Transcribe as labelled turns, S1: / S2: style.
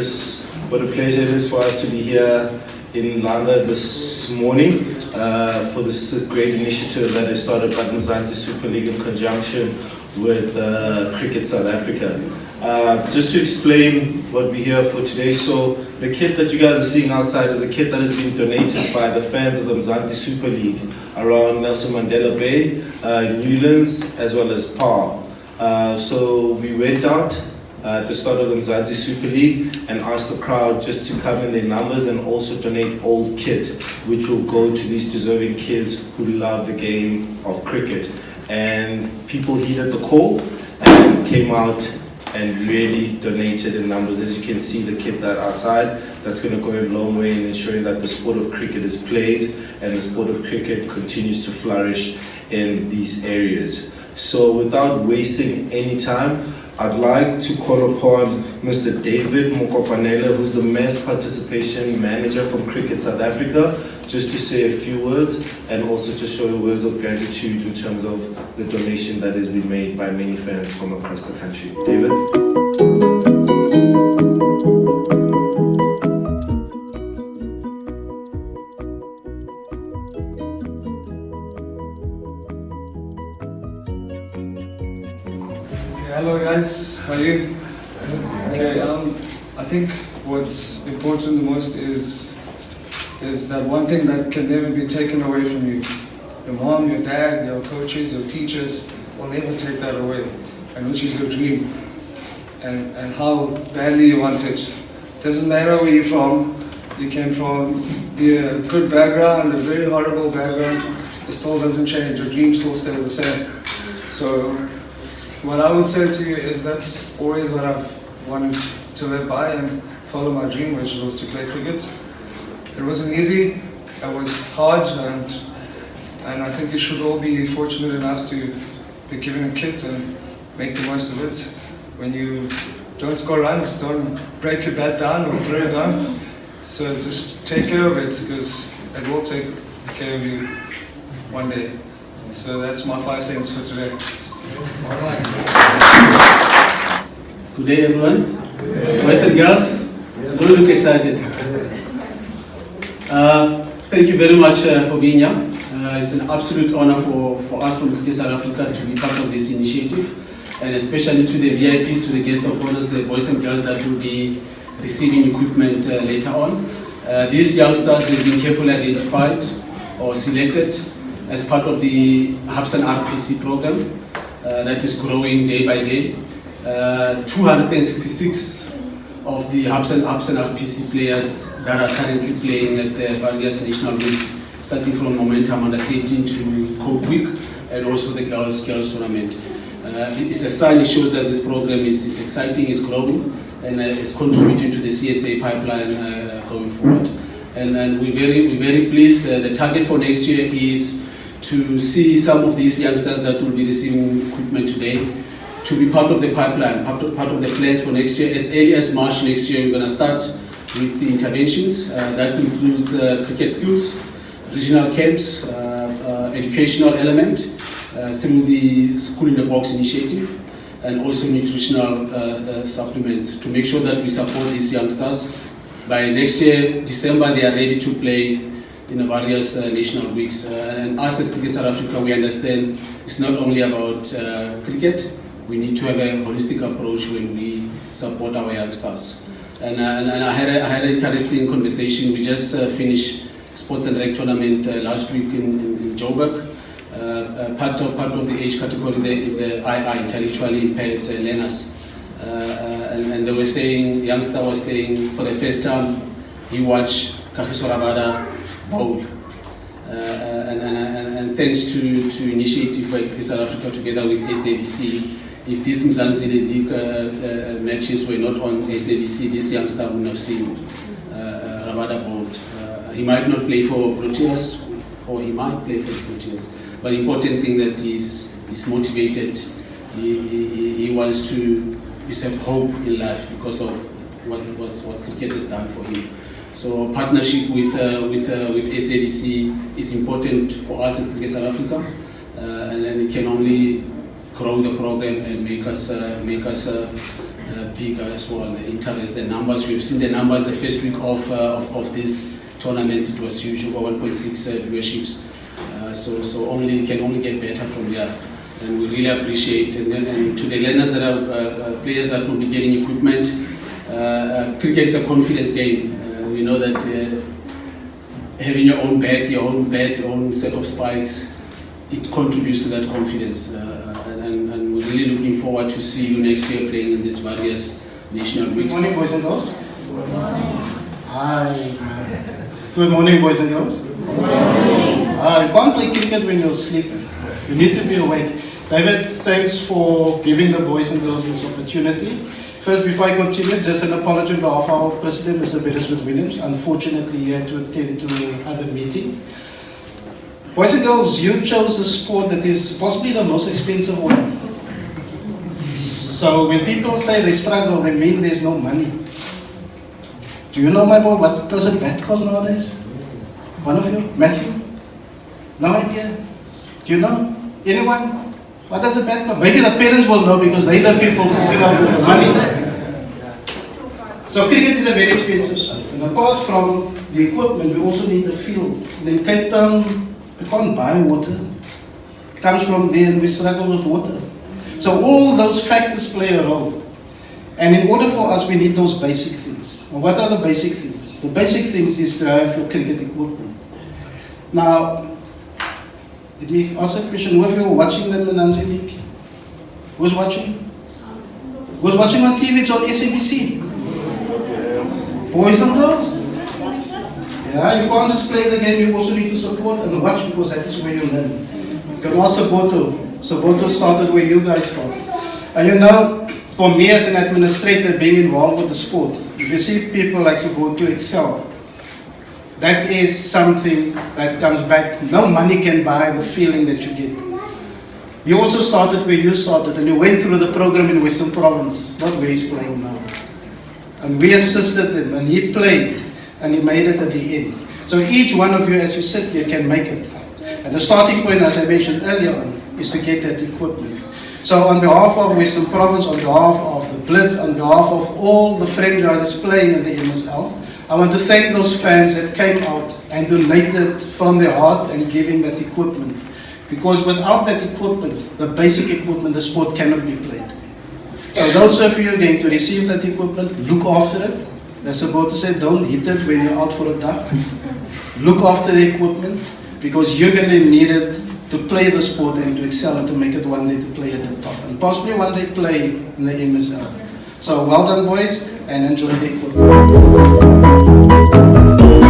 S1: just what a pleasure it is for us to be here in Langa this morning for this great initiative that is started by the Mzansi Super League in conjunction with Cricket South Africa. Just to explain what we're here for today, so the kit that you guys are seeing outside is a kit that has been donated by the fans of the Mzansi Super League around Nelson Mandela Bay, Newlands, as well as PAR. So we went out at the start of the Mzansi Super League and asked the crowd just to come in their numbers and also donate old kit, which will go to these deserving kids who love the game of cricket. And people heeded the call and came out and really donated in numbers. As you can see, the kit that outside, that's going to go a long way in ensuring that the sport of cricket is played and the sport of cricket continues to flourish in these areas. So without wasting any time, I'd like to call upon Mr. David Mokopanela, who's the Mass Participation Manager from Cricket South Africa, just to say a few words and also to show words of gratitude in terms of the donation that has been made by many fans from across the country. David?
S2: Hello guys, how are you? Okay, I think what's important the most is that one thing that can never be taken away from you. Your mom, your dad, your coaches, your teachers will never take that away, and which is your dream and how badly you want it. It doesn't matter where you're from. You can be a good background, a very horrible background. It still doesn't change. Your dream still stays the same. So what I would say to you is that's always what I've wanted to live by and follow my dream, which was to play cricket. It wasn't easy, it was hard, and I think you should all be fortunate enough to be given a kit and make the most of it. When you don't score runs, don't break your bat down or throw it down. So just take care of it, because it will take care of you one day. So that's my 5 cents for today.
S3: Good day, everyone. Boys and girls, don't look excited. Thank you very much for being here. It's an absolute honor for us from Cricket South Africa to be part of this initiative, and especially to the VIPs, to the guest of honors, the boys and girls that will be receiving equipment later on. These youngsters, they've been carefully identified or selected as part of the HAPS and RPC program. That is growing day by day. 266 of the HAPS and RPC players that are currently playing at the various national leagues, starting from Momentum Under 13 to Cope Week, and also the girls tournament. It's a sign, it shows that this program is exciting, is growing, and is contributing to the CSA pipeline going forward. And we're very pleased. The target for next year is to see some of these youngsters that will be receiving equipment today to be part of the pipeline, part of the plans for next year. As early as March next year, we're going to start with the interventions. That includes cricket schools, regional camps, educational element through the School in the Box initiative, and also nutritional supplements to make sure that we support these youngsters. By next year, December, they are ready to play in the various national weeks. And us as Cricket South Africa, we understand it's not only about cricket. We need to have a holistic approach when we support our youngsters. And I had an interesting conversation. We just finished Sports and Rec tournament last week in Joburg. Part of the age category there is II, intellectually impaired learners. And they were saying, youngster was saying, for the first time, he watched Kagiso Rabada bowl. And thanks to initiative by Cricket South Africa together with SABC, if these Mzansi League matches were not on SABC, this youngster wouldn't have seen Rabada bowl. He might not play for Proteas, or he might play for Proteas, but the important thing that he's motivated. He wants to have hope in life because of what cricket has done for him. So partnership with SABC is important for us as Cricket South Africa, and it can only grow the program and make us bigger as well. The interest, the numbers, we've seen the numbers the first week of this tournament. It was huge, over 1.6 viewerships. So can only get better from here. And we really appreciate, and to the learners that are players that will be getting equipment, cricket is a confidence game. We know that having your own bat, your own set of spikes, it contributes to that confidence. And we're really looking forward to see you next year playing in these various national
S4: Good
S3: weeks.
S4: morning, boys and girls. Good morning. Hi. Good morning, boys and girls. Good morning. You can't play cricket when you're sleeping. You need to be awake. David, thanks for giving the boys and girls this opportunity. First, before I continue, just an apology on behalf of our president, Mr. Beresford Williams. Unfortunately, he had to attend to another meeting. Boys and girls, you chose a sport that is possibly the most expensive one. So when people say they struggle, they mean there's no money. Do you know, my boy, what does a bat cost nowadays? One of you? Matthew? No idea? Do you know? Anyone? What does a bat cost? Maybe the parents will know because they're the people who give out the money. So cricket is a very expensive sport. And apart from the equipment, we also need the field. And in Cape Town, we can't buy water. It comes from there and we struggle with water. So all those factors play a role. And in order for us, we need those basic things. And what are the basic things? The basic things is to have your cricket equipment. Now, let me ask a question. Who of you are watching the Mzansi League? Who's watching? Who's watching on TV? It's on SABC. Boys and girls? Yeah, you can't just play the game, you also need to support and watch because that is where you learn. You can also Soboto started where you guys started. And you know, for me as an administrator being involved with the sport, if you see people like Soboto excel, that is something that comes back. No money can buy the feeling that you get. You also started where you started and you went through the program in Western Province, not where he's playing now. And we assisted him and he played. And he made it at the end. So each one of you, as you sit here, can make it. And the starting point, as I mentioned earlier on, is to get that equipment. So on behalf of Western Province, on behalf of the Blitz, on behalf of all the franchises playing in the MSL, I want to thank those fans that came out and donated from their heart and giving that equipment. Because without that equipment, the basic equipment, the sport cannot be played. So those of you who are going to receive that equipment, look after it. That's about to say, don't hit it when you're out for a duck. Look after the equipment because you're going to need it to play the sport and to excel and to make it one day to play at the top. And possibly one day play in the MSL. So well done, boys, and enjoy the equipment.